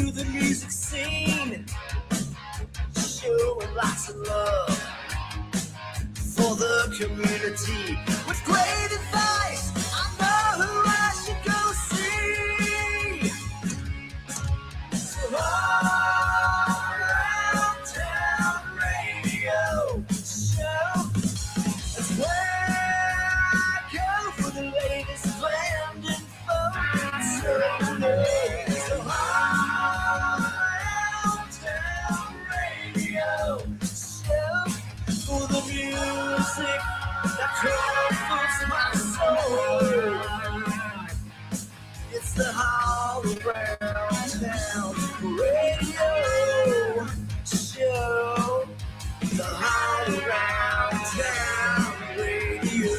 to the music scene, showing lots of love for the community. With great advice, I know who I should go see. So all around town radio show, that's where I go for the latest band info. So all around town radio show, for the music that comforts my soul. It's the All Around Town Radio Show. The All Around Town Radio.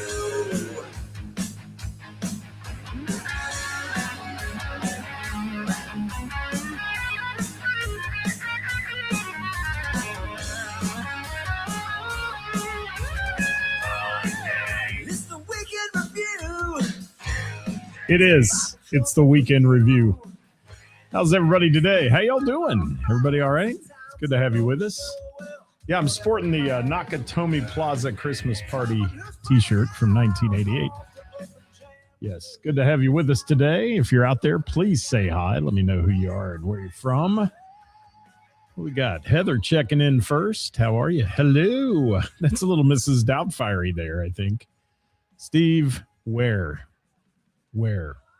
It's the Weekend Review. It is. It's the Weekend Review. How's everybody today? How y'all doing? Everybody all right? It's good to have you with us. Yeah, I'm sporting the Nakatomi Plaza Christmas Party t-shirt from 1988. Yes, good to have you with us today. If you're out there, please say hi. Let me know who you are and where you're from. What we got? Heather checking in first. How are you? Hello. That's a little Mrs. Doubtfire there, I think. Steve, where?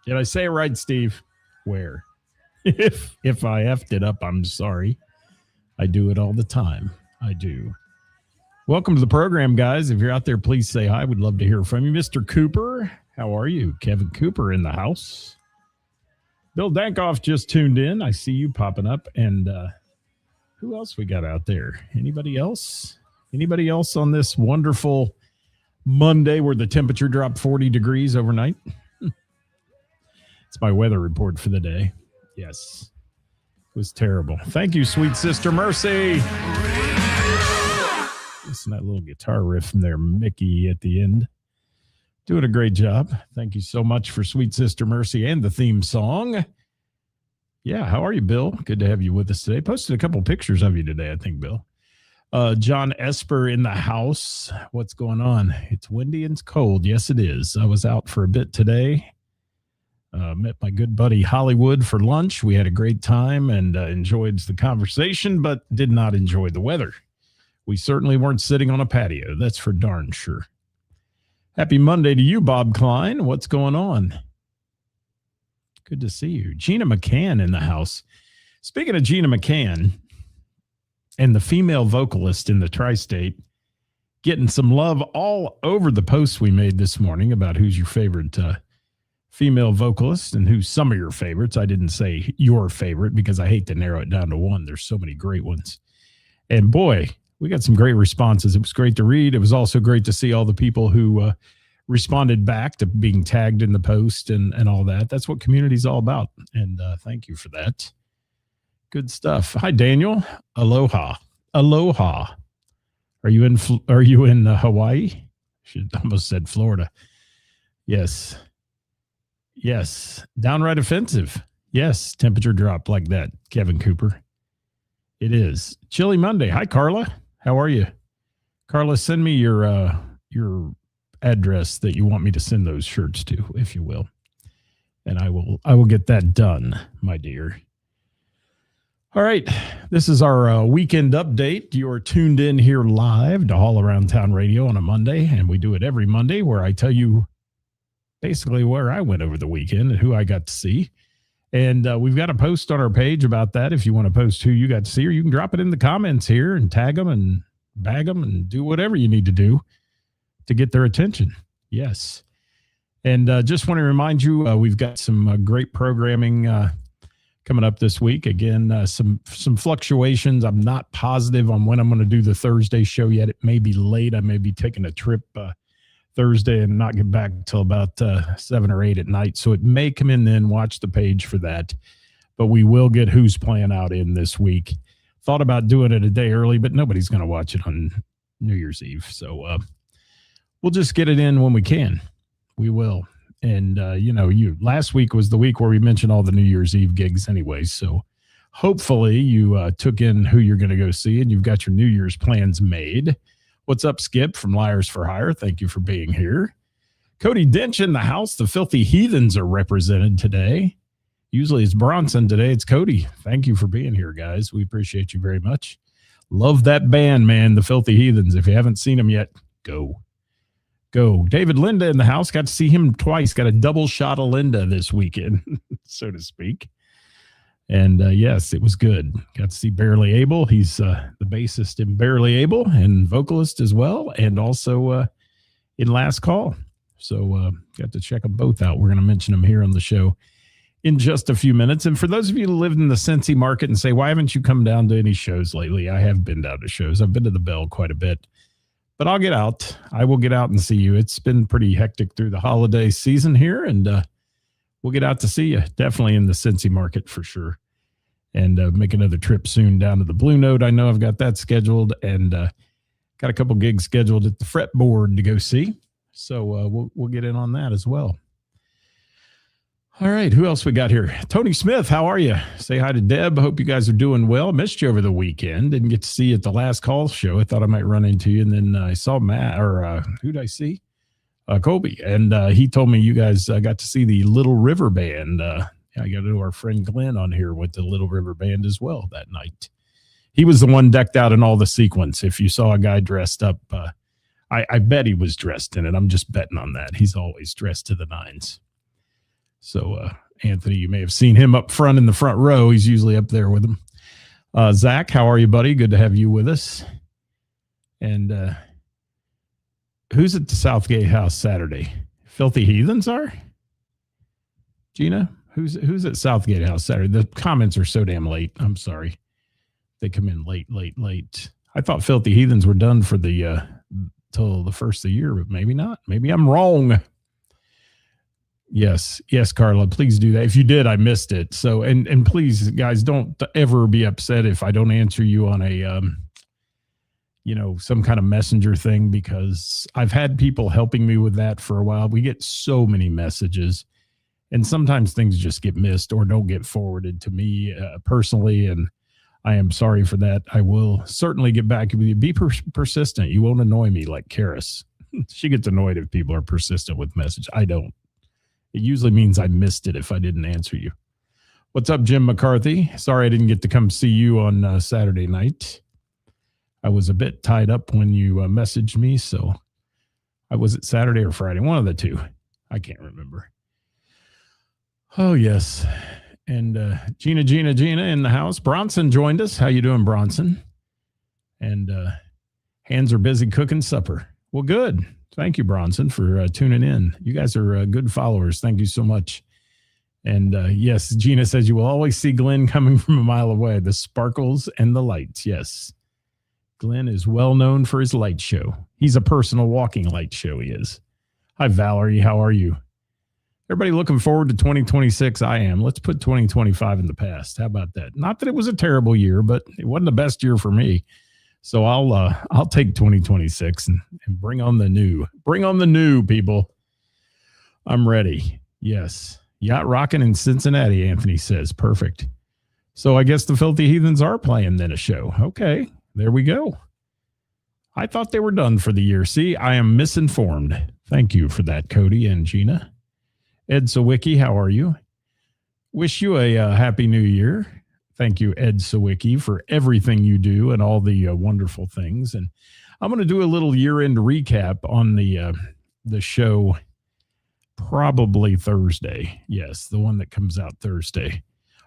Did I say it right, Steve? Where? If I effed it up, I'm sorry. I do it all the time. I do. Welcome to the program, guys. If you're out there, please say hi. We'd love to hear from you. Mr. Cooper, how are you? Kevin Cooper in the house. Bill Dankoff just tuned in. I see you popping up. And who else we got out there? Anybody else? Anybody else on this wonderful Monday where the temperature dropped 40 degrees overnight? It's my weather report for the day. Yes. It was terrible. Thank you, sweet sister Mercy. Listen to that little guitar riff from there, Mickey at the end. Doing a great job. Thank you so much for sweet sister Mercy and the theme song. Yeah, how are you, Bill? Good to have you with us today. Posted a couple pictures of you today, I think, Bill. John Esper in the house. What's going on? It's windy and it's cold. Yes, it is. I was out for a bit today. Met my good buddy Hollywood for lunch. We had a great time and enjoyed the conversation, but did not enjoy the weather. We certainly weren't sitting on a patio. That's for darn sure. Happy Monday to you, Bob Klein. What's going on? Good to see you. Gina McCann in the house. Speaking of Gina McCann and the female vocalist in the tri-state, getting some love all over the posts we made this morning about who's your favorite female vocalist and who's some of your favorites. I didn't say your favorite because I hate to narrow it down to one. There's so many great ones. And boy, we got some great responses. It was great to read. It was also great to see all the people who responded back to being tagged in the post and all that. That's what community's all about. And thank you for that. Good stuff. Hi, Daniel. Aloha. Aloha. Are you in Hawaii? Should almost said Florida. Yes. Yes. Downright offensive. Yes. Temperature drop like that. Kevin Cooper. It is. Chilly Monday. Hi, Carla. How are you? Carla, send me your address that you want me to send those shirts to, if you will. And I will get that done, my dear. All right. This is our weekend update. You're tuned in here live to All Around Town Radio on a Monday, and we do it every Monday where I tell you basically where I went over the weekend and who I got to see. And we've got a post on our page about that. If you want to post who you got to see, or you can drop it in the comments here and tag them and bag them and do whatever you need to do to get their attention. Yes. And just want to remind you, we've got some great programming coming up this week. Again, some fluctuations. I'm not positive on when I'm going to do the Thursday show yet. It may be late. I may be taking a trip Thursday and not get back until about 7 or 8 at night. So it may come in then. Watch the page for that. But we will get Who's Playing Out in this week. Thought about doing it a day early, but nobody's going to watch it on New Year's Eve. So we'll just get it in when we can. We will. And, last week was the week where we mentioned all the New Year's Eve gigs anyway. So Hopefully you took in who you're going to go see and you've got your New Year's plans made. What's up, Skip from Liars for Hire? Thank you for being here. Cody Dench in the house. The Filthy Heathens are represented today. Usually it's Bronson. Today it's Cody. Thank you for being here, guys. We appreciate you very much. Love that band, man, the Filthy Heathens. If you haven't seen them yet, go. David Linda in the house. Got to see him twice. Got a double shot of Linda this weekend, so to speak. And yes, it was good. Got to see Barely Able. He's the bassist in Barely Able and vocalist as well, and also in Last Call. So got to check them both out. We're going to mention them here on the show in just a few minutes. And for those of you who live in the Cincy market and say, why haven't you come down to any shows lately? I have been down to shows. I've been to the Bell quite a bit. But I'll get out. I will get out and see you. It's been pretty hectic through the holiday season here, and we'll get out to see you. Definitely in the Cincy market for sure. And make another trip soon down to the Blue Note. I know I've got that scheduled, and got a couple gigs scheduled at the Fretboard to go see. So we'll get in on that as well. All right, who else we got here? Tony Smith, how are you? Say hi to Deb. Hope you guys are doing well. Missed you over the weekend. Didn't get to see you at the Last Call show. I thought I might run into you, and then I saw Matt, or who'd I see? Colby. And he told me you guys got to see the Little River Band. I got to know our friend Glenn on here with the Little River Band as well that night. He was the one decked out in all the sequins. If you saw a guy dressed up, I bet he was dressed in it. I'm just betting on that. He's always dressed to the nines. So, Anthony, you may have seen him up front in the front row. He's usually up there with him. Zach, how are you, buddy? Good to have you with us. And who's at the Southgate House Saturday? Filthy Heathens are? Gina, who's at Southgate House Saturday? The comments are so damn late. I'm sorry. They come in late. I thought Filthy Heathens were done for the till the first of the year, but maybe not. Maybe I'm wrong. Yes, Carla, please do that. If you did, I missed it. So, and please, guys, don't ever be upset if I don't answer you on a, some kind of messenger thing, because I've had people helping me with that for a while. We get so many messages, and sometimes things just get missed or don't get forwarded to me personally, and I am sorry for that. I will certainly get back with you. Be persistent. You won't annoy me like Karis. She gets annoyed if people are persistent with message. I don't. It usually means I missed it if I didn't answer you. What's up, Jim McCarthy? Sorry I didn't get to come see you on Saturday night. I was a bit tied up when you messaged me, so was it Saturday or Friday? One of the two. I can't remember. Oh, yes. And Gina in the house. Bronson joined us. How you doing, Bronson? And hands are busy cooking supper. Well, good. Thank you, Bronson, for tuning in. You guys are good followers. Thank you so much. And yes, Gina says you will always see Glenn coming from a mile away. The sparkles and the lights. Yes. Glenn is well known for his light show. He's a personal walking light show, he is. Hi, Valerie. How are you? Everybody looking forward to 2026? I am. Let's put 2025 in the past. How about that? Not that it was a terrible year, but it wasn't the best year for me. So I'll take 2026 and bring on the new. Bring on the new, people. I'm ready. Yes. Yacht rocking in Cincinnati, Anthony says. Perfect. So I guess the Filthy Heathens are playing then a show. Okay. There we go. I thought they were done for the year. See, I am misinformed. Thank you for that, Cody and Gina. Ed Sawicki, how are you? Wish you a happy new year. Thank you, Ed Sawicki, for everything you do and all the wonderful things. And I'm going to do a little year-end recap on the show probably Thursday. Yes, the one that comes out Thursday.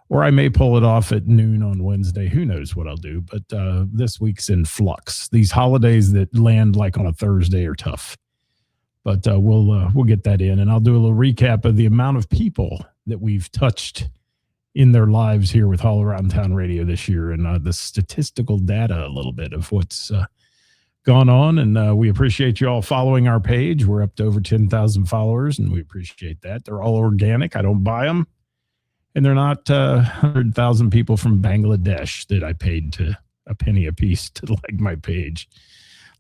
Or I may pull it off at noon on Wednesday. Who knows what I'll do. But this week's in flux. These holidays that land like on a Thursday are tough. But we'll get that in. And I'll do a little recap of the amount of people that we've touched in their lives here with All Around Town Radio this year, and the statistical data a little bit of what's gone on. And we appreciate you all following our page. We're up to over 10,000 followers, and we appreciate that. They're all organic. I don't buy them. And they're not 100,000 people from Bangladesh that I paid to a penny a piece to like my page,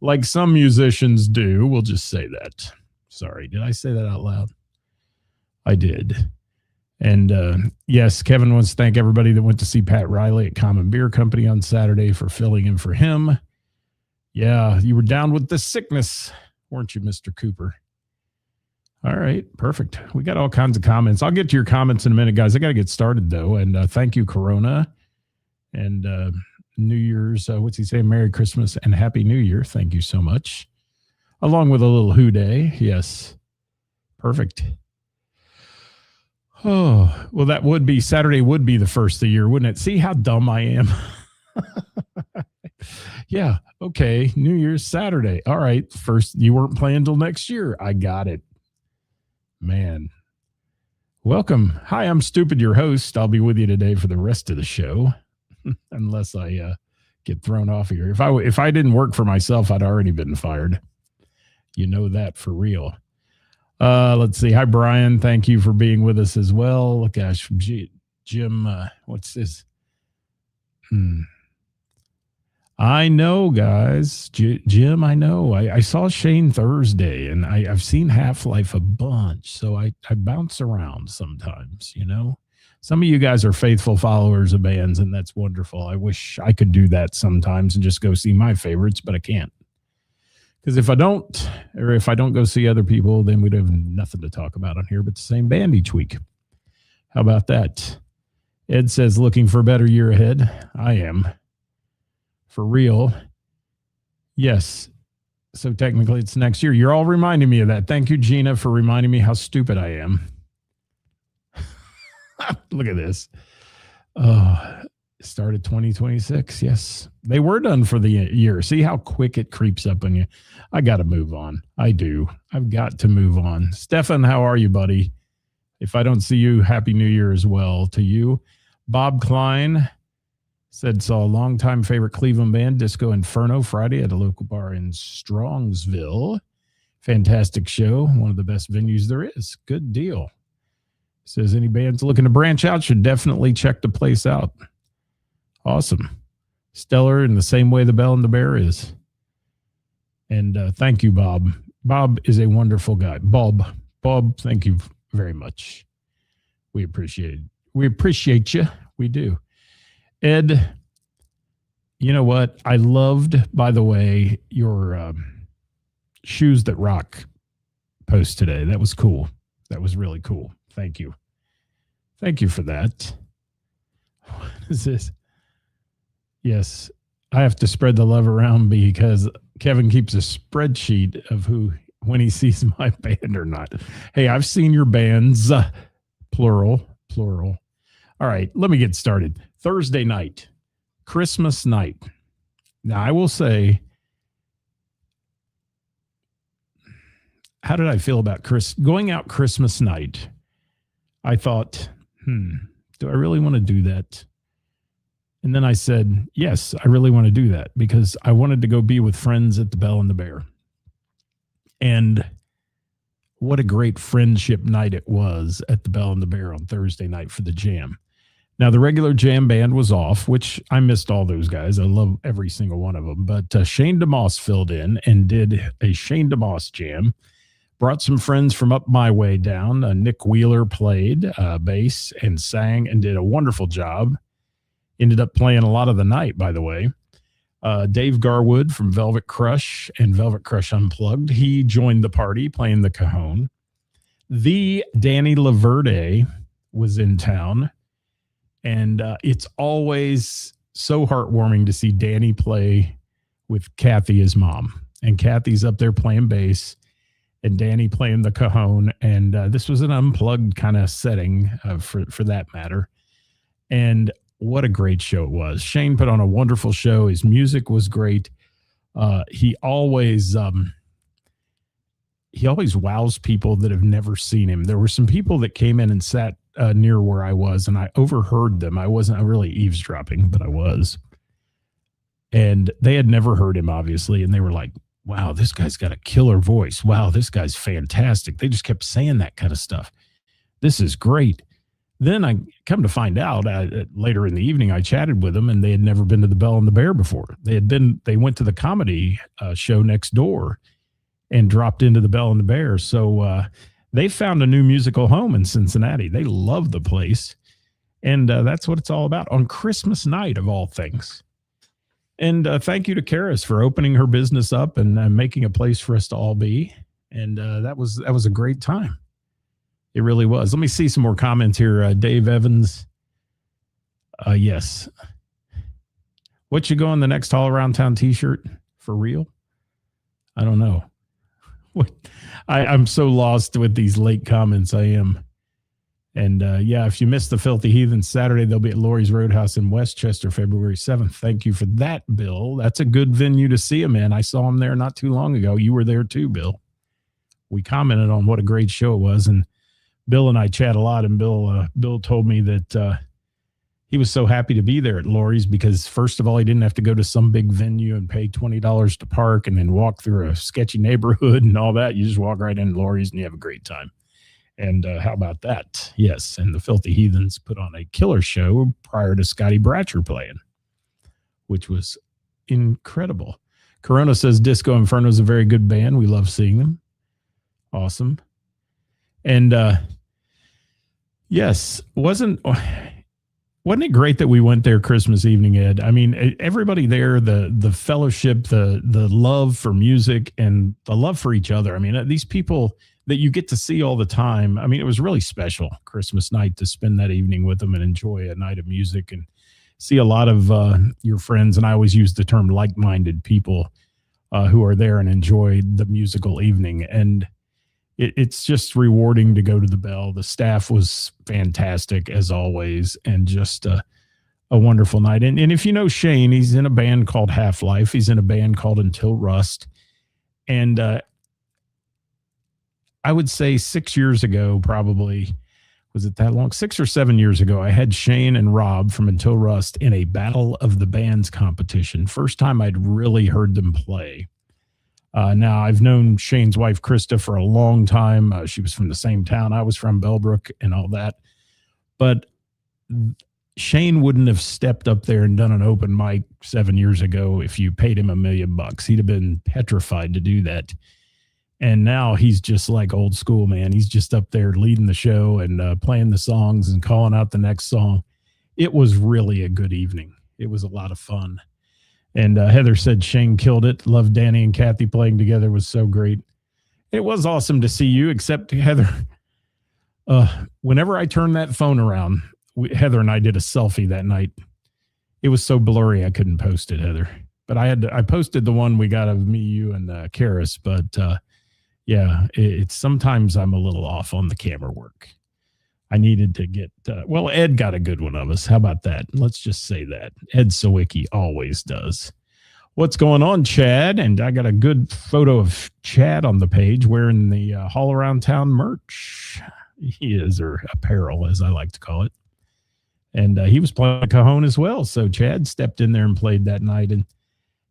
like some musicians do. We'll just say that. Sorry, did I say that out loud? I did. And yes, Kevin wants to thank everybody that went to see Pat Riley at Common Beer Company on Saturday for filling in for him. Yeah, you were down with the sickness, weren't you, Mr. Cooper? All right, perfect. We got all kinds of comments. I'll get to your comments in a minute, guys. I got to get started, though. And thank you, Corona. And New Year's, what's he saying? Merry Christmas and Happy New Year. Thank you so much. Along with a little Who Day. Yes. Perfect. Oh, well, that would be Saturday would be the first of the year, wouldn't it? See how dumb I am? Yeah. Okay. New Year's Saturday. All right. First, you weren't playing till next year. I got it. Man. Welcome. Hi, I'm Stupid, your host. I'll be with you today for the rest of the show, unless I get thrown off here. If I didn't work for myself, I'd already been fired. You know that for real. Let's see. Hi, Brian. Thank you for being with us as well. Gosh, Jim, what's this? I know, guys. Jim, I know. I saw Shane Thursday, and I've seen Half-Life a bunch, so I bounce around sometimes, you know? Some of you guys are faithful followers of bands, and that's wonderful. I wish I could do that sometimes and just go see my favorites, but I can't. Because if I don't go see other people, then we'd have nothing to talk about on here but the same band each week. How about that? Ed says, looking for a better year ahead. I am. For real. Yes. So technically it's next year. You're all reminding me of that. Thank you, Gina, for reminding me how stupid I am. Look at this. Started 2026. Yes. They were done for the year. See how quick it creeps up on you. I got to move on. I do. I've got to move on. Stefan, how are you, buddy? If I don't see you, Happy New Year as well to you. Bob Klein said, saw a longtime favorite Cleveland band, Disco Inferno, Friday at a local bar in Strongsville. Fantastic show. One of the best venues there is. Good deal. Says any bands looking to branch out should definitely check the place out. Awesome. Stellar in the same way the Bell and the Bear is. And thank you, Bob. Bob is a wonderful guy. Bob, thank you very much. We appreciate it. We appreciate you. We do. Ed, you know what? I loved, by the way, your Shoes That Rock post today. That was cool. That was really cool. Thank you. Thank you for that. What is this? Yes, I have to spread the love around because Kevin keeps a spreadsheet of when he sees my band or not. Hey, I've seen your bands, plural. All right, let me get started. Thursday night, Christmas night. Now, I will say, how did I feel about going out Christmas night? I thought, do I really want to do that? And then I said, yes, I really want to do that because I wanted to go be with friends at the Bell and the Bear. And what a great friendship night it was at the Bell and the Bear on Thursday night for the jam. Now, the regular jam band was off, which I missed all those guys. I love every single one of them. But Shane DeMoss filled in and did a Shane DeMoss jam. Brought some friends from up my way down. Nick Wheeler played bass and sang and did a wonderful job. Ended up playing a lot of the night, by the way. Dave Garwood from Velvet Crush and Velvet Crush Unplugged. He joined the party playing the cajon. The Danny Laverde was in town. And it's always so heartwarming to see Danny play with Kathy, his mom. And Kathy's up there playing bass and Danny playing the cajon. And this was an unplugged kind of setting for that matter. And what a great show it was. Shane put on a wonderful show. His music was great. He always wows people that have never seen him. There were some people that came in and sat near where I was, and I overheard them. I wasn't really eavesdropping, but I was. And they had never heard him, obviously, and they were like, wow, this guy's got a killer voice. Wow, this guy's fantastic. They just kept saying that kind of stuff. This is great. Then I come to find out later in the evening, I chatted with them and they had never been to the Bell and the Bear before. They went to the comedy show next door and dropped into the Bell and the Bear. So They found a new musical home in Cincinnati. They love the place. And that's what it's all about on Christmas night, of all things. And thank you to Karis for opening her business up and making a place for us to all be. And that was a great time. It really was. Let me see some more comments here. Dave Evans. Yes. What you go on the next All Around Town t-shirt? For real? I don't know. What? I'm so lost with these late comments. I am. And yeah, if you missed the Filthy Heathens Saturday, they'll be at Lori's Roadhouse in Westchester, February 7th. Thank you for that, Bill. That's a good venue to see them in. I saw them there not too long ago. You were there too, Bill. We commented on what a great show it was, and Bill and I chat a lot. And Bill told me that he was so happy to be there at Lori's because, first of all, he didn't have to go to some big venue and pay $20 to park and then walk through a sketchy neighborhood and all that. You just walk right into Lori's and you have a great time. And how about that? Yes. And the Filthy Heathens put on a killer show prior to Scotty Bratcher playing, which was incredible. Corona says Disco Inferno is a very good band. We love seeing them. Awesome. And yes, wasn't it great that we went there Christmas evening, Ed? I mean, everybody there, the fellowship, the love for music and the love for each other. I mean, these people that you get to see all the time. I mean, it was really special Christmas night to spend that evening with them and enjoy a night of music and see a lot of your friends. And I always use the term like-minded people who are there and enjoy the musical evening. And it's just rewarding to go to the Bell. The staff was fantastic as always, and just a wonderful night. And if you know Shane, he's in a band called Half-Life. He's in a band called Until Rust. And I would say 6 years ago, probably, was it that long? 6 or 7 years ago, I had Shane and Rob from Until Rust in a Battle of the Bands competition. First time I'd really heard them play. Now, I've known Shane's wife, Krista, for a long time. She was from the same town. I was from Bellbrook and all that. But Shane wouldn't have stepped up there and done an open mic 7 years ago if you paid him $1 million. He'd have been petrified to do that. And now he's just like old school, man. He's just up there leading the show and playing the songs and calling out the next song. It was really a good evening. It was a lot of fun. And Heather said Shane killed it. Loved Danny and Kathy playing together. It was so great. It was awesome to see you, except Heather. Whenever I turned that phone around, Heather and I did a selfie that night. It was so blurry I couldn't post it, Heather. But I posted the one we got of me, you, and Karis. But yeah, it's sometimes I'm a little off on the camera work. I needed to get, well, Ed got a good one of us. How about that? Let's just say that. Ed Sawicki always does. What's going on, Chad? And I got a good photo of Chad on the page wearing the All Around Town merch. He is, or apparel, as I like to call it. And he was playing Cajon as well. So Chad stepped in there and played that night. And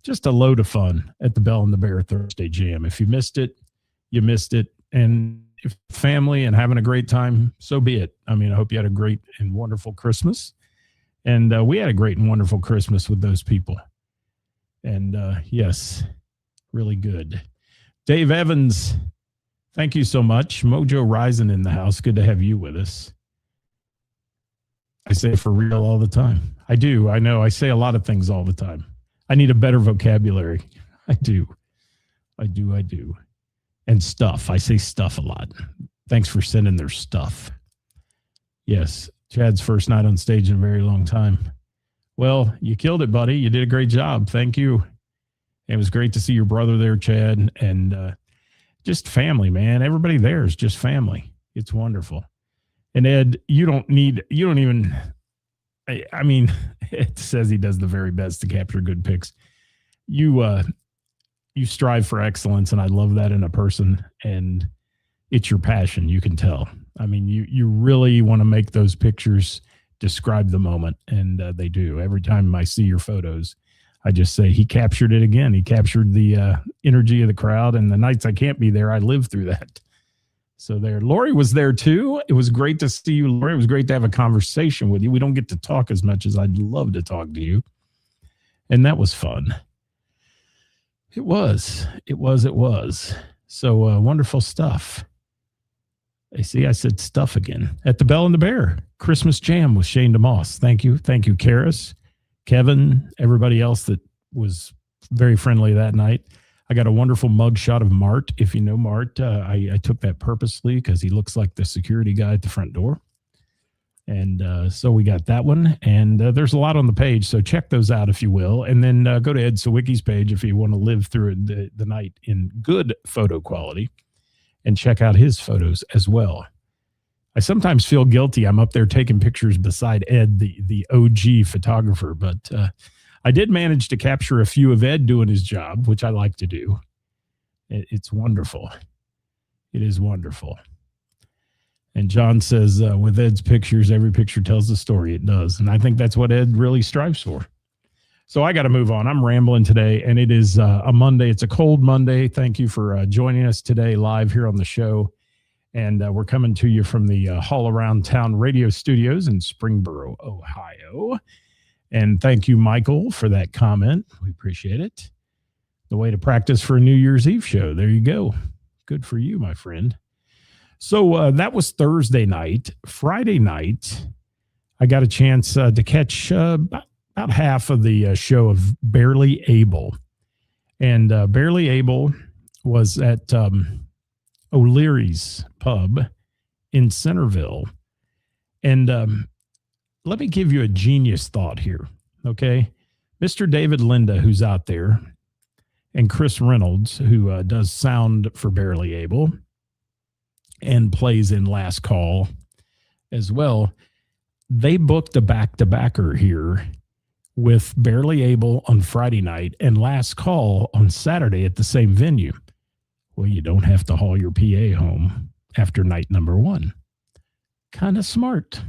just a load of fun at the Bell and the Bear Thursday Jam. If you missed it, you missed it. And if family and having a great time, so be it. I mean, I hope you had a great and wonderful Christmas. And we had a great and wonderful Christmas with those people. And yes, really good. Dave Evans, thank you so much. Mojo Rising in the house. Good to have you with us. I say for real all the time. I do. I know. I say a lot of things all the time. I need a better vocabulary. I do. And stuff. I say stuff a lot. Thanks for sending their stuff. Yes, Chad's first night on stage in a very long time. Well, you killed it, buddy. You did a great job. Thank you. It was great to see your brother there, Chad, and just family, man. Everybody there is just family. It's wonderful. And Ed, I mean, it says he does the very best to capture good pics. You strive for excellence, and I love that in a person, and it's your passion. You can tell. I mean, you really want to make those pictures describe the moment, and they do. Every time I see your photos, I just say, he captured it again. He captured the energy of the crowd, and the nights I can't be there, I live through that. So there. Lori was there too. It was great to see you, Lori. It was great to have a conversation with you. We don't get to talk as much as I'd love to talk to you, and that was fun. It was. So wonderful stuff. See, I said stuff again. At the Bell and the Bear, Christmas Jam with Shane DeMoss. Thank you. Thank you, Karis, Kevin, everybody else that was very friendly that night. I got a wonderful mug shot of Mart. If you know Mart, I took that purposely because he looks like the security guy at the front door. And so we got that one. And there's a lot on the page, so check those out if you will. And then go to Ed Sawicki's page if you want to live through the night in good photo quality. And check out his photos as well. I sometimes feel guilty. I'm up there taking pictures beside Ed, the OG photographer, but I did manage to capture a few of Ed doing his job, which I like to do. It's wonderful. It is wonderful. And John says, with Ed's pictures, every picture tells the story. It does. And I think that's what Ed really strives for. So I got to move on. I'm rambling today, and it is a Monday. It's a cold Monday. Thank you for joining us today live here on the show. And we're coming to you from the Hall Around Town radio studios in Springboro, Ohio. And thank you, Michael, for that comment. We appreciate it. The way to practice for a New Year's Eve show. There you go. Good for you, my friend. So that was Thursday night. Friday night, I got a chance to catch about half of the show of Barely Able. And Barely Able was at O'Leary's Pub in Centerville. And let me give you a genius thought here, okay? Mr. David Linda, who's out there, and Chris Reynolds, who does sound for Barely Able and plays in Last Call as well, they booked a back-to-backer here with Barely Able on Friday night and Last Call on Saturday at the same venue. Well, you don't have to haul your PA home after night number one. Kind of smart.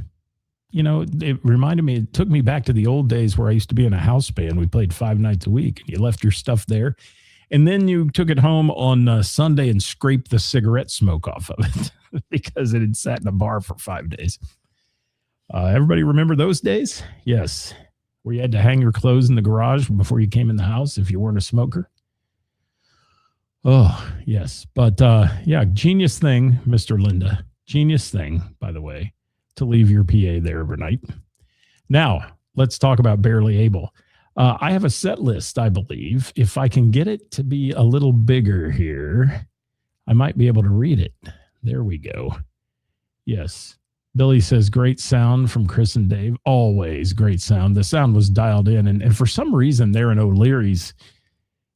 You know, it reminded me, it took me back to the old days where I used to be in a house band. We played 5 nights a week. You left your stuff there. And then you took it home on Sunday and scraped the cigarette smoke off of it because it had sat in a bar for 5 days. Everybody remember those days? Yes. Where you had to hang your clothes in the garage before you came in the house if you weren't a smoker. Oh, yes. But yeah, genius thing, Mr. Linda. Genius thing, by the way, to leave your PA there overnight. Now, let's talk about Barely Able. I have a set list, I believe. If I can get it to be a little bigger here, I might be able to read it. There we go. Yes. Billy says, great sound from Chris and Dave. Always great sound. The sound was dialed in. And for some reason there in O'Leary's,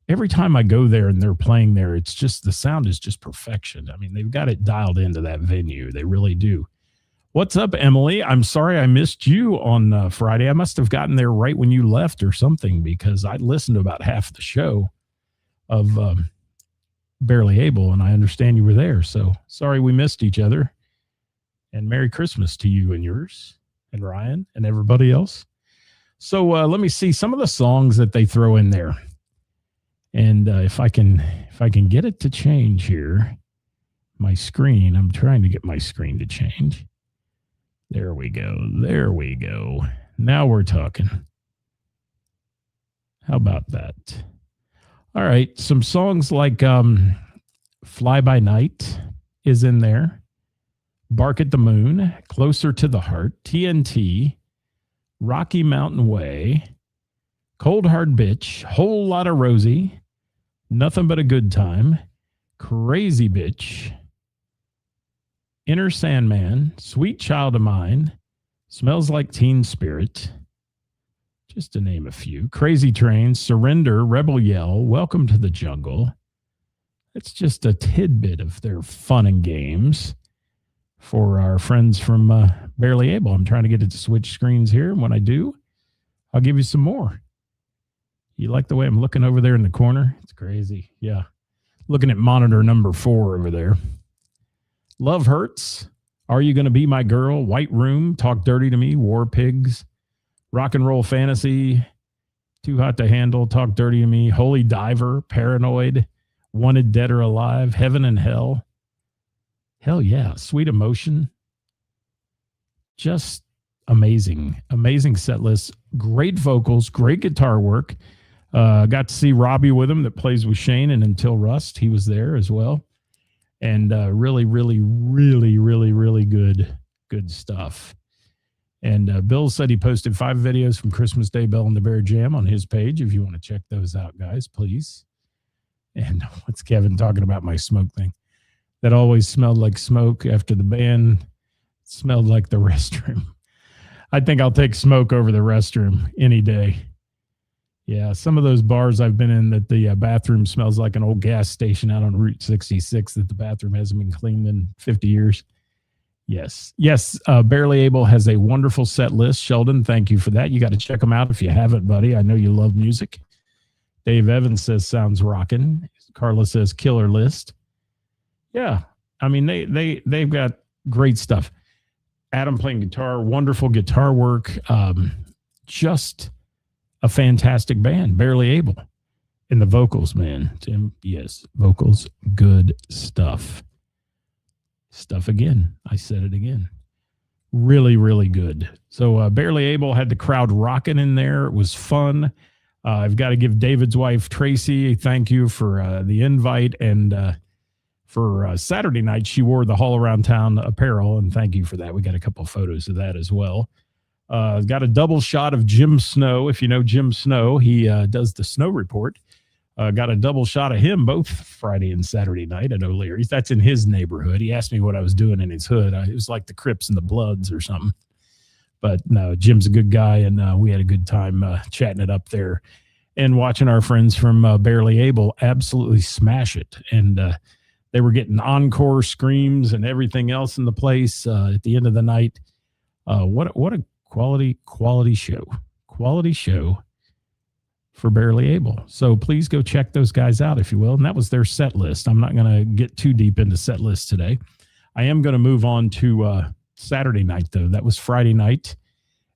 every time I go there and they're playing there, it's just, the sound is just perfection. I mean, they've got it dialed into that venue. They really do. What's up, Emily? I'm sorry I missed you on Friday. I must have gotten there right when you left or something because I listened to about half the show of Barely Able, and I understand you were there. So sorry we missed each other. And Merry Christmas to you and yours and Ryan and everybody else. So let me see some of the songs that they throw in there. And if I can get it to change here, my screen, I'm trying to get my screen to change. There we go. There we go. Now we're talking. How about that? All right. Some songs like Fly By Night is in there. Bark at the Moon, Closer to the Heart, TNT, Rocky Mountain Way, Cold Hard Bitch, Whole Lotta Rosie, Nothing But a Good Time, Crazy Bitch, Inner Sandman, Sweet Child of Mine, Smells Like Teen Spirit, just to name a few, Crazy Train, Surrender, Rebel Yell, Welcome to the Jungle. That's just a tidbit of their fun and games for our friends from Barely Able. I'm trying to get it to switch screens here. And when I do, I'll give you some more. You like the way I'm looking over there in the corner? It's crazy. Yeah. Looking at monitor number 4 over there. Love Hurts. Are You Gonna Be My Girl? White Room. Talk Dirty to Me. War Pigs. Rock and Roll Fantasy. Too Hot to Handle. Talk Dirty to Me. Holy Diver. Paranoid. Wanted Dead or Alive. Heaven and Hell. Hell yeah. Sweet Emotion. Just amazing. Amazing set list. Great vocals. Great guitar work. Got to see Robbie with him that plays with Shane and Until Rust. He was there as well. and really, really, really, really, really good stuff. And Bill said he posted 5 videos from Christmas Day Bell and the Bear Jam on his page. If you want to check those out, guys, please. And what's Kevin talking about my smoke thing? That always smelled like smoke after the band smelled like the restroom. I think I'll take smoke over the restroom any day. Yeah, some of those bars I've been in that the bathroom smells like an old gas station out on Route 66 that the bathroom hasn't been cleaned in 50 years. Yes. Barely Able has a wonderful set list. Sheldon, thank you for that. You got to check them out if you haven't, buddy. I know you love music. Dave Evans says sounds rockin'. Carla says killer list. Yeah, I mean they've got great stuff. Adam playing guitar, wonderful guitar work. Just a fantastic band. Barely Able, and the vocals, man. Tim, yes, vocals, good stuff. Stuff again. I said it again. Really, really good. So Barely Able had the crowd rocking in there. It was fun. I've got to give David's wife, Tracy, a thank you for the invite. And for Saturday night, she wore the All Around Town apparel. And thank you for that. We got a couple of photos of that as well. Got a double shot of Jim Snow. If you know Jim Snow, he does the Snow Report. Got a double shot of him both Friday and Saturday night at O'Leary's. That's in his neighborhood. He asked me what I was doing in his hood. It was like the Crips and the Bloods or something. But no, Jim's a good guy, and we had a good time chatting it up there and watching our friends from Barely Able absolutely smash it. And they were getting encore screams and everything else in the place at the end of the night. What a quality show. Quality show for Barely Able. So please go check those guys out, if you will. And that was their set list. I'm not going to get too deep into set lists today. I am going to move on to Saturday night, though. That was Friday night.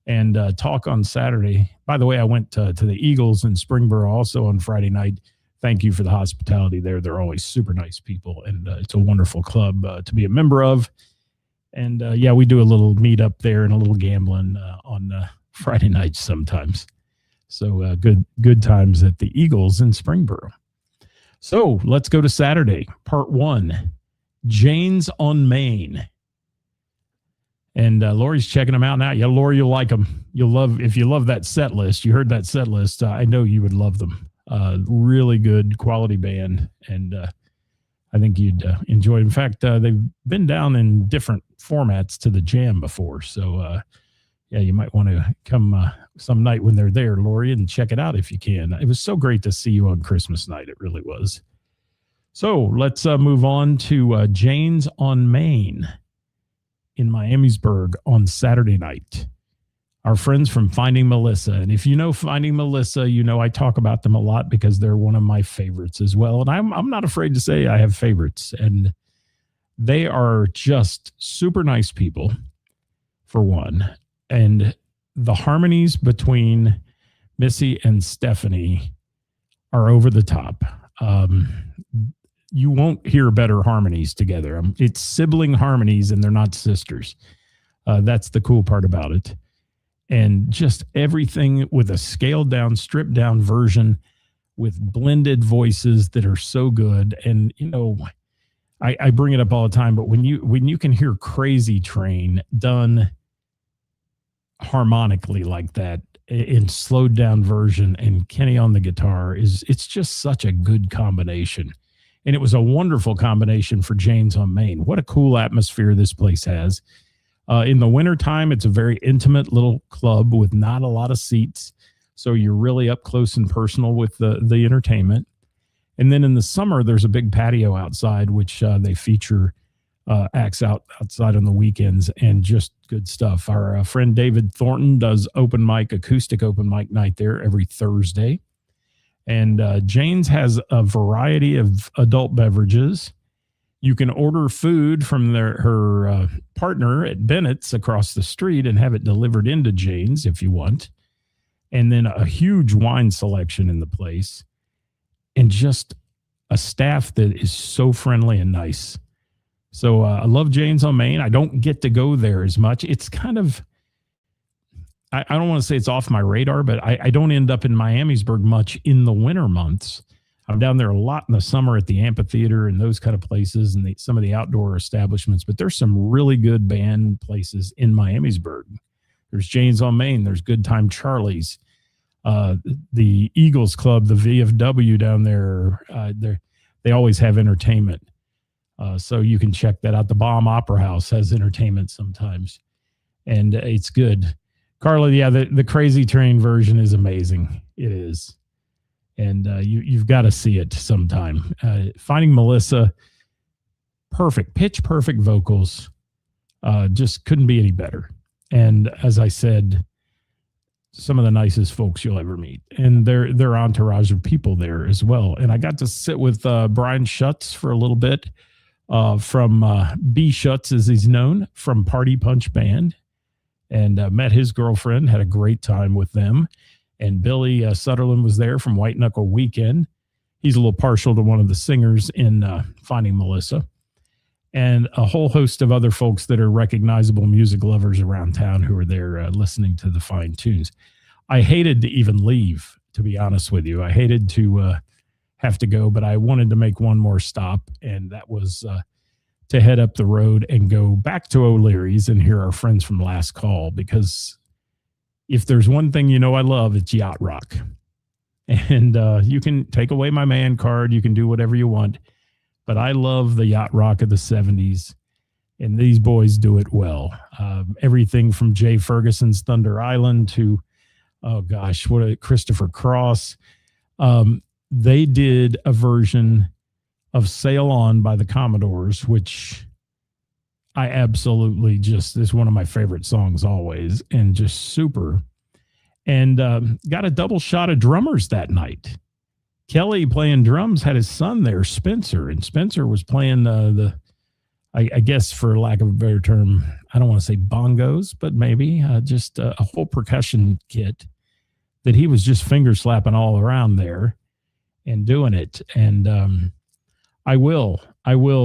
And talk on Saturday. By the way, I went to the Eagles in Springboro also on Friday night. Thank you for the hospitality there. They're always super nice people. And it's a wonderful club to be a member of. And yeah, we do a little meetup there and a little gambling on Friday nights sometimes. So good times at the Eagles in Springboro. So let's go to Saturday, part 1, Jane's on Main. And Lori's checking them out now. Yeah, Lori, you'll like them. If you love that set list, you heard that set list, I know you would love them. Really good quality band. And I think you'd enjoy it. In fact, they've been down in different formats to the jam before. So yeah, you might want to come some night when they're there, Lori, and check it out if you can. It was so great to see you on Christmas night. It really was. So let's move on to Jane's on Main in Miamisburg on Saturday night. Our friends from Finding Melissa. And if you know Finding Melissa, you know I talk about them a lot because they're one of my favorites as well. And I'm not afraid to say I have favorites. And they are just super nice people, for one. And the harmonies between Missy and Stephanie are over the top. You won't hear better harmonies together. It's sibling harmonies and they're not sisters. That's the cool part about it. And just everything with a scaled down, stripped down version with blended voices that are so good. And, you know, I bring it up all the time, but when you can hear Crazy Train done harmonically like that in slowed down version and Kenny on the guitar, it's just such a good combination. And it was a wonderful combination for Jane's on Main. What a cool atmosphere this place has. In the wintertime, it's a very intimate little club with not a lot of seats. So you're really up close and personal with the entertainment. And then in the summer, there's a big patio outside, which they feature acts outside on the weekends, and just good stuff. Our friend David Thornton does acoustic open mic night there every Thursday. And Jane's has a variety of adult beverages. You can order food from her partner at Bennett's across the street and have it delivered into Jane's if you want. And then a huge wine selection in the place. And just a staff that is so friendly and nice. So I love Jane's on Main. I don't get to go there as much. It's kind of, I don't want to say it's off my radar, but I don't end up in Miamisburg much in the winter months. I'm down there a lot in the summer at the amphitheater and those kind of places and some of the outdoor establishments. But there's some really good band places in Miamisburg. There's Jane's on Main. There's Good Time Charlie's. The Eagles Club, the VFW down there, they always have entertainment. So you can check that out. The Baum Opera House has entertainment sometimes, and it's good. Carla, yeah, the Crazy Train version is amazing. It is. And you've got to see it sometime. Finding Melissa, perfect, pitch perfect vocals, just couldn't be any better. And as I said, some of the nicest folks you'll ever meet, and their entourage of people there as well. And I got to sit with Brian Schutz for a little bit from B. Schutz, as he's known, from Party Punch Band, and met his girlfriend, had a great time with them. And Billy Sutherland was there from White Knuckle Weekend. He's a little partial to one of the singers in Finding Melissa. And a whole host of other folks that are recognizable music lovers around town who are there listening to the fine tunes. I hated to even leave, to be honest with you. I hated to have to go, but I wanted to make one more stop, and that was to head up the road and go back to O'Leary's and hear our friends from Last Call, because if there's one thing I love, it's yacht rock. And you can take away my man card. You can do whatever you want. But I love the yacht rock of the 70s. And these boys do it well. Everything from Jay Ferguson's Thunder Island to, Christopher Cross. They did a version of Sail On by the Commodores, which I absolutely is one of my favorite songs always, and just super. And got a double shot of drummers that night. Kelly playing drums had his son there, Spencer, and Spencer was playing I guess for lack of a better term, I don't want to say bongos, but maybe just a whole percussion kit that he was just finger slapping all around there and doing it. And I will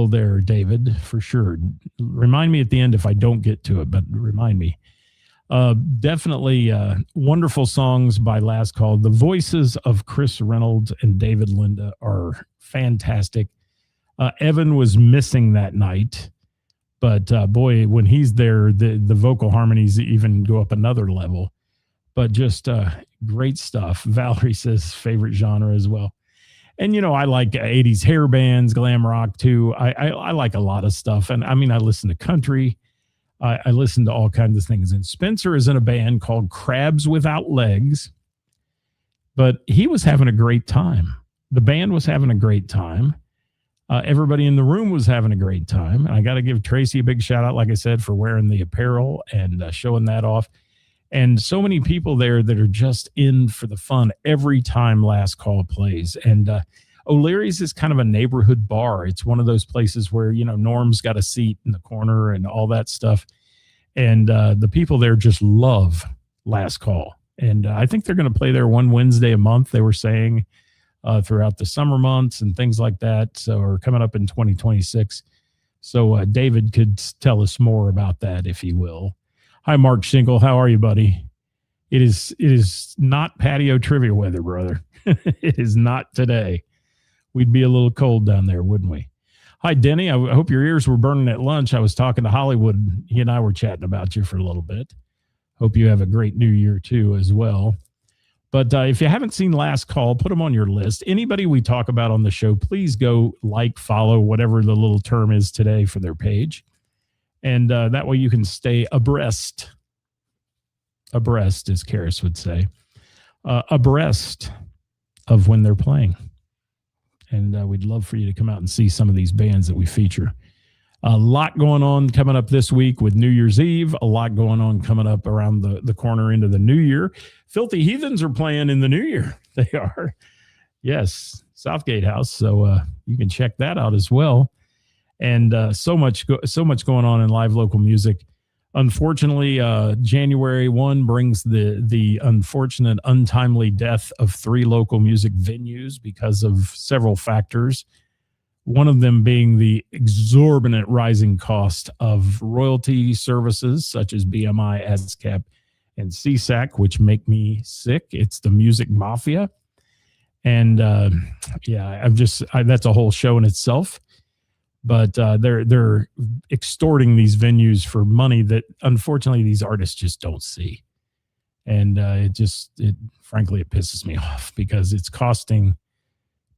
there, David, for sure. Remind me at the end if I don't get to it, but remind me. Definitely wonderful songs by Last Call. The voices of Chris Reynolds and David Linda are fantastic. Evan was missing that night, but boy, when he's there, the vocal harmonies even go up another level. But just great stuff. Valerie says favorite genre as well. And, I like 80s hair bands, glam rock too. I like a lot of stuff. And I mean, I listen to country. I listen to all kinds of things. And Spencer is in a band called Crabs Without Legs. But he was having a great time. The band was having a great time. Everybody in the room was having a great time. And I got to give Tracy a big shout out, like I said, for wearing the apparel and showing that off. And so many people there that are just in for the fun every time Last Call plays. And O'Leary's is kind of a neighborhood bar. It's one of those places where, Norm's got a seat in the corner and all that stuff. And the people there just love Last Call. And I think they're going to play there one Wednesday a month, they were saying, throughout the summer months and things like that. So, or coming up in 2026. So David could tell us more about that, if he will. Hi, Mark Shingle. How are you, buddy? It is not patio trivia weather, brother. It is not today. We'd be a little cold down there, wouldn't we? Hi, Denny. I hope your ears were burning at lunch. I was talking to Hollywood. He and I were chatting about you for a little bit. Hope you have a great new year, too, as well. But if you haven't seen Last Call, put them on your list. Anybody we talk about on the show, please go like, follow, whatever the little term is today for their page. And that way you can stay abreast, as Karis would say, abreast of when they're playing. And we'd love for you to come out and see some of these bands that we feature. A lot going on coming up this week with New Year's Eve. A lot going on coming up around the corner into the new year. Filthy Heathens are playing in the new year. They are. Yes, Southgate House. So you can check that out as well. And so much going on in live local music. Unfortunately, January 1 brings the unfortunate, untimely death of 3 local music venues because of several factors. One of them being the exorbitant rising cost of royalty services such as BMI, ASCAP, and CSAC, which make me sick. It's the music mafia. And yeah, that's a whole show in itself. But they're extorting these venues for money that unfortunately these artists just don't see. And it frankly, it pisses me off because it's costing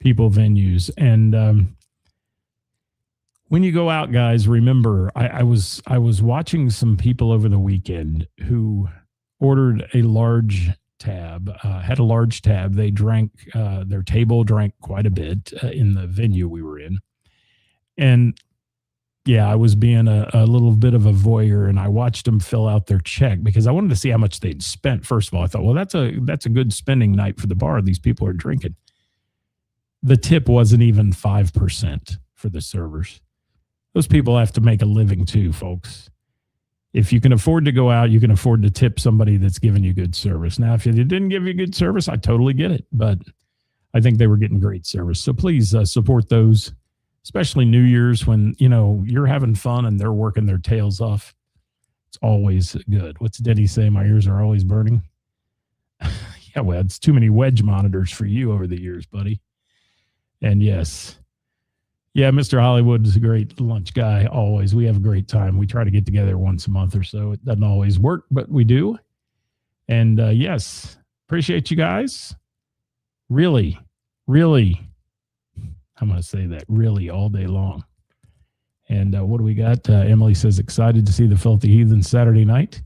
people venues. And when you go out, guys, remember, I was watching some people over the weekend who ordered a large tab, had a large tab. They drank, their table drank quite a bit in the venue we were in. And yeah, I was being a little bit of a voyeur, and I watched them fill out their check because I wanted to see how much they'd spent. First of all, I thought, well, that's a good spending night for the bar. These people are drinking. The tip wasn't even 5% for the servers. Those people have to make a living too, folks. If you can afford to go out, you can afford to tip somebody that's giving you good service. Now, if they didn't give you good service, I totally get it, but I think they were getting great service. So please support those, especially New Year's when, you're having fun and they're working their tails off. It's always good. What's Denny say? My ears are always burning. Yeah, well, it's too many wedge monitors for you over the years, buddy. And yes. Yeah, Mr. Hollywood is a great lunch guy, always. We have a great time. We try to get together once a month or so. It doesn't always work, but we do. And yes, appreciate you guys. Really, really, I'm going to say that, really, all day long. And what do we got? Emily says, excited to see the Filthy Heathens Saturday night.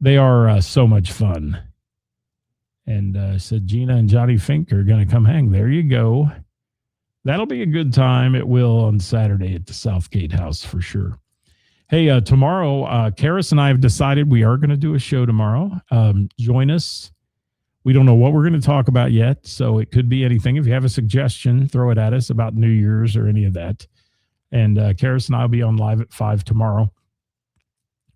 They are so much fun. And said Gina and Johnny Fink are going to come hang. There you go. That'll be a good time. It will on Saturday at the Southgate House for sure. Hey, tomorrow, Karis and I have decided we are going to do a show tomorrow. Join us. We don't know what we're going to talk about yet, so it could be anything. If you have a suggestion, throw it at us about New Year's or any of that. And Karis and I will be on live at 5 tomorrow.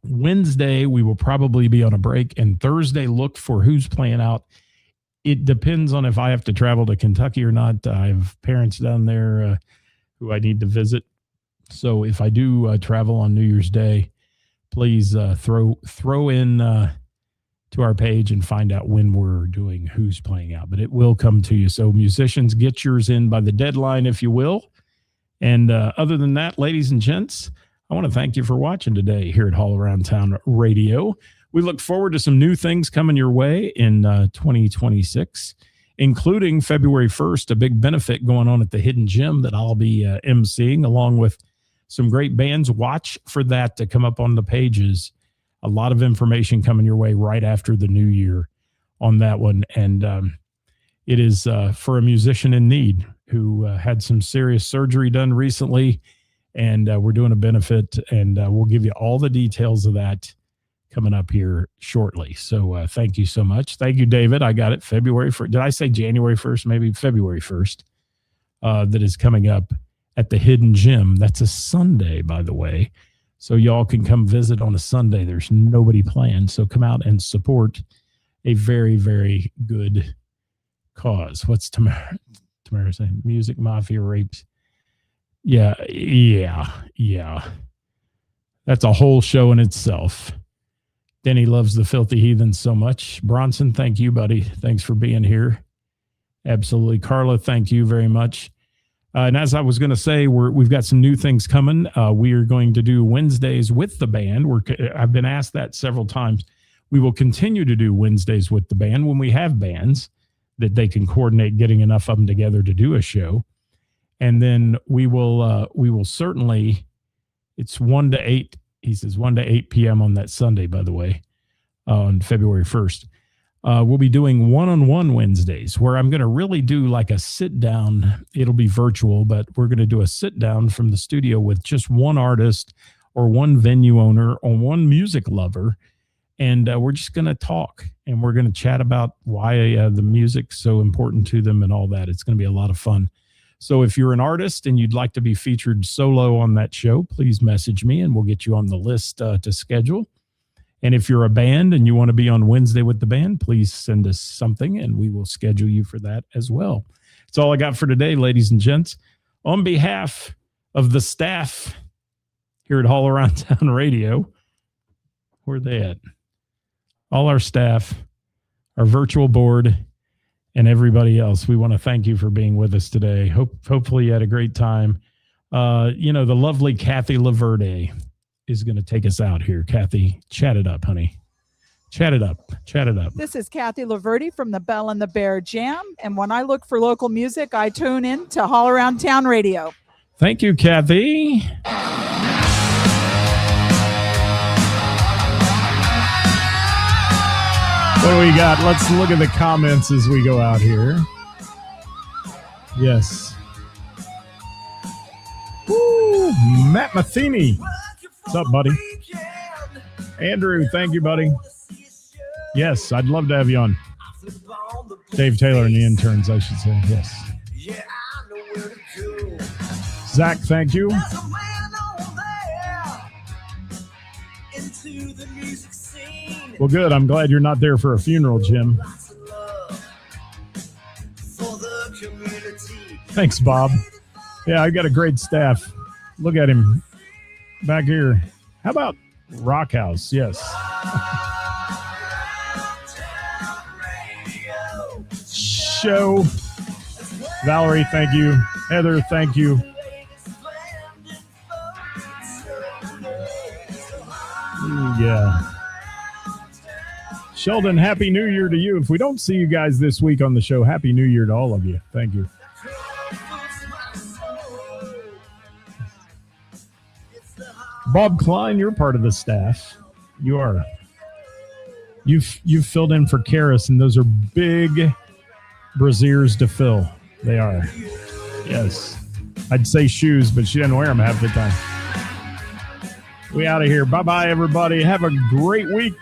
Wednesday, we will probably be on a break. And Thursday, look for who's playing out. It depends on if I have to travel to Kentucky or not. I have parents down there who I need to visit. So if I do travel on New Year's Day, please throw in to our page and find out when we're doing who's playing out. But it will come to you. So musicians, get yours in by the deadline, if you will. And other than that, ladies and gents, I want to thank you for watching today here at All Around Town Radio. We look forward to some new things coming your way in 2026, including February 1st, a big benefit going on at the Hidden Gem that I'll be emceeing along with some great bands. Watch for that to come up on the pages. A lot of information coming your way right after the new year on that one. And it is for a musician in need who had some serious surgery done recently. And we're doing a benefit, and we'll give you all the details of that coming up here shortly. So thank you so much. Thank you, David. I got it. February 1st. Did I say January 1st? Maybe February 1st. That is coming up at the Hidden Gem. That's a Sunday, by the way. So y'all can come visit on a Sunday. There's nobody playing. So come out and support a very, very good cause. What's Tamara saying? Music Mafia rapes. Yeah. That's a whole show in itself. Denny loves the Filthy Heathens so much. Bronson, thank you, buddy. Thanks for being here. Absolutely. Carla, thank you very much. And as I was going to say, we've got some new things coming. We are going to do Wednesdays with the band. I've been asked that several times. We will continue to do Wednesdays with the band when we have bands that they can coordinate getting enough of them together to do a show. And then we will certainly, it's 1 to 8. He says 1 to 8 p.m. on that Sunday, by the way, on February 1st. We'll be doing one-on-one Wednesdays where I'm going to really do like a sit-down. It'll be virtual, but we're going to do a sit-down from the studio with just one artist or one venue owner or one music lover. And we're just going to talk, and we're going to chat about why the music's so important to them and all that. It's going to be a lot of fun. So if you're an artist and you'd like to be featured solo on that show, please message me and we'll get you on the list to schedule. And if you're a band and you want to be on Wednesday with the band, please send us something and we will schedule you for that as well. That's all I got for today, ladies and gents. On behalf of the staff here at All Around Town Radio, where are they at? All our staff, our virtual board, and everybody else. We want to thank you for being with us today. Hopefully you had a great time. The lovely Kathy Laverde is going to take us out here. Kathy, chat it up, honey. Chat it up. Chat it up. This is Kathy Laverde from the Bell and the Bear Jam. And when I look for local music, I tune in to All Around Town Radio. Thank you, Kathy. What do we got? Let's look at the comments as we go out here. Yes. Woo, Matt Matheny. What's up, buddy? Andrew, thank you, buddy. Yes, I'd love to have you on. Dave Taylor and the interns, I should say. Yes. Zach, thank you. Well, good. I'm glad you're not there for a funeral, Jim. Thanks, Bob. Yeah, I got a great staff. Look at him back here. How about Rock House? Yes. Show. Valerie, thank you. Heather, thank you. Yeah. Sheldon, Happy New Year to you. If we don't see you guys this week on the show, Happy New Year to all of you. Thank you. Bob Klein, you're part of the staff. You are. You've filled in for Karis, and those are big brassieres to fill. They are. Yes. I'd say shoes, but she doesn't wear them half the time. We out of here. Bye-bye, everybody. Have a great week.